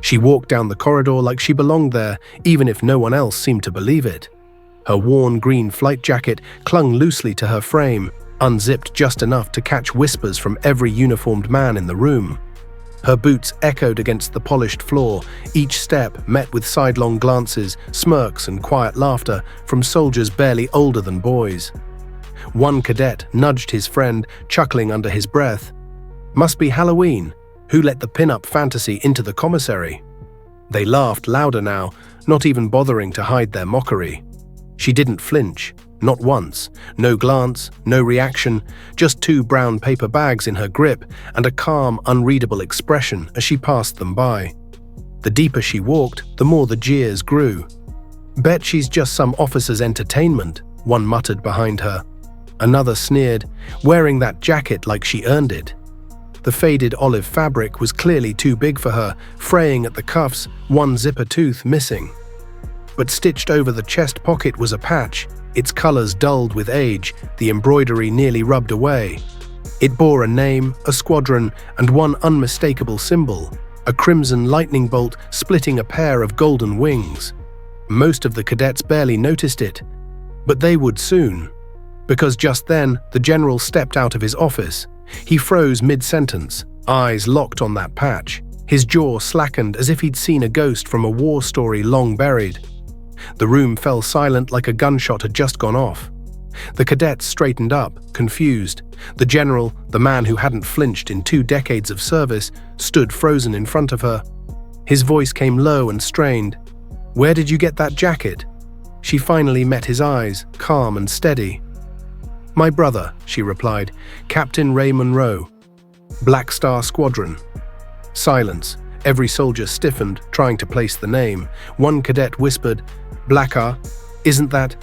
She walked down the corridor like she belonged there, even if no one else seemed to believe it. Her worn green flight jacket clung loosely to her frame, unzipped just enough to catch whispers from every uniformed man in the room. Her boots echoed against the polished floor, each step met with sidelong glances, smirks, and quiet laughter from soldiers barely older than boys. One cadet nudged his friend, chuckling under his breath. "Must be Halloween. Who let the pin-up fantasy into the commissary?" They laughed louder now, not even bothering to hide their mockery. She didn't flinch, not once. No glance, no reaction, just 2 brown paper bags in her grip and a calm, unreadable expression as she passed them by. The deeper she walked, the more the jeers grew. "Bet she's just some officer's entertainment," one muttered behind her. Another sneered, "Wearing that jacket like she earned it." The faded olive fabric was clearly too big for her, fraying at the cuffs, one zipper tooth missing. But stitched over the chest pocket was a patch, its colors dulled with age, the embroidery nearly rubbed away. It bore a name, a squadron, and one unmistakable symbol, a crimson lightning bolt splitting a pair of golden wings. Most of the cadets barely noticed it, but they would soon. Because just then, the general stepped out of his office. He froze mid-sentence, eyes locked on that patch. His jaw slackened as if he'd seen a ghost from a war story long buried. The room fell silent like a gunshot had just gone off. The cadets straightened up, confused. The general, the man who hadn't flinched in 2 decades of service, stood frozen in front of her. His voice came low and strained. "Where did you get that jacket?" She finally met his eyes, calm and steady. "My brother," she replied, "Captain Ray Monroe. Black Star Squadron." Silence. Every soldier stiffened, trying to place the name. One cadet whispered, "Blackar, isn't that?"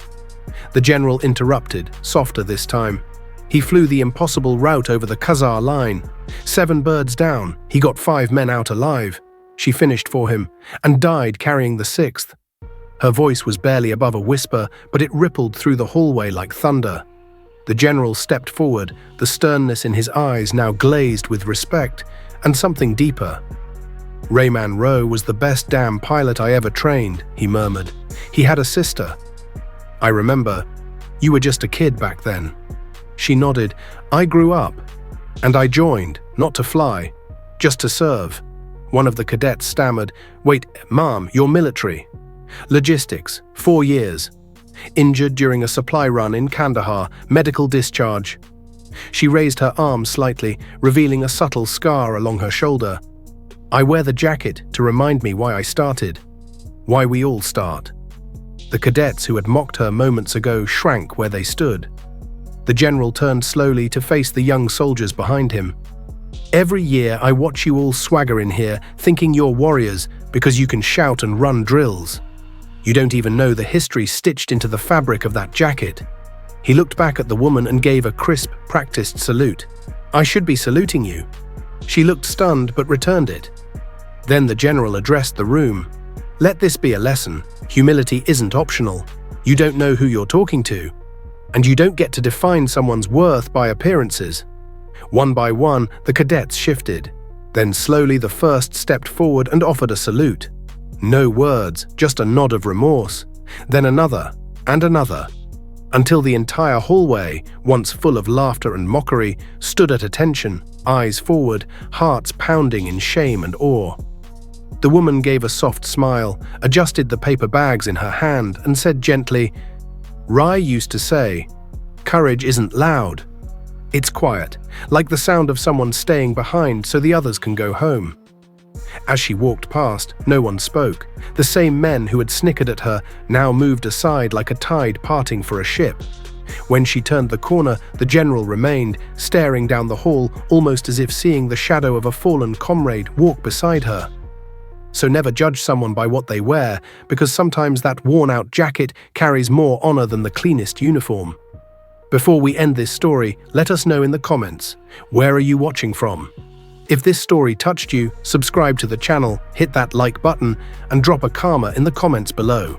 The general interrupted, softer this time. "He flew the impossible route over the Khazar line. 7 birds down. He got 5 men out alive. She finished for him, and died carrying the 6th. Her voice was barely above a whisper, but it rippled through the hallway like thunder. The general stepped forward, the sternness in his eyes now glazed with respect, and something deeper. "Ray Monroe was the best damn pilot I ever trained," he murmured. "He had a sister. I remember. You were just a kid back then." She nodded. "I grew up. And I joined, not to fly, just to serve." One of the cadets stammered, "Wait, Mom, you're military." "Logistics, 4 years. Injured during a supply run in Kandahar, medical discharge." She raised her arm slightly, revealing a subtle scar along her shoulder. "I wear the jacket to remind me why I started. Why we all start." The cadets who had mocked her moments ago shrank where they stood. The general turned slowly to face the young soldiers behind him. "Every year I watch you all swagger in here, thinking you're warriors because you can shout and run drills. You don't even know the history stitched into the fabric of that jacket." He looked back at the woman and gave a crisp, practiced salute. "I should be saluting you." She looked stunned but returned it. Then the general addressed the room. "Let this be a lesson. Humility isn't optional. You don't know who you're talking to. And you don't get to define someone's worth by appearances." One by one, the cadets shifted. Then slowly the first stepped forward and offered a salute. No words, just a nod of remorse. Then another, and another, until the entire hallway, once full of laughter and mockery, stood at attention, eyes forward, hearts pounding in shame and awe. The woman gave a soft smile, adjusted the paper bags in her hand, and said gently, "Rai used to say, courage isn't loud. It's quiet, like the sound of someone staying behind so the others can go home." As she walked past, no one spoke. The same men who had snickered at her now moved aside like a tide parting for a ship. When she turned the corner, the general remained, staring down the hall, almost as if seeing the shadow of a fallen comrade walk beside her. So never judge someone by what they wear, because sometimes that worn-out jacket carries more honor than the cleanest uniform. Before we end this story, let us know in the comments, where are you watching from? If this story touched you, subscribe to the channel, hit that like button, and drop a karma in the comments below.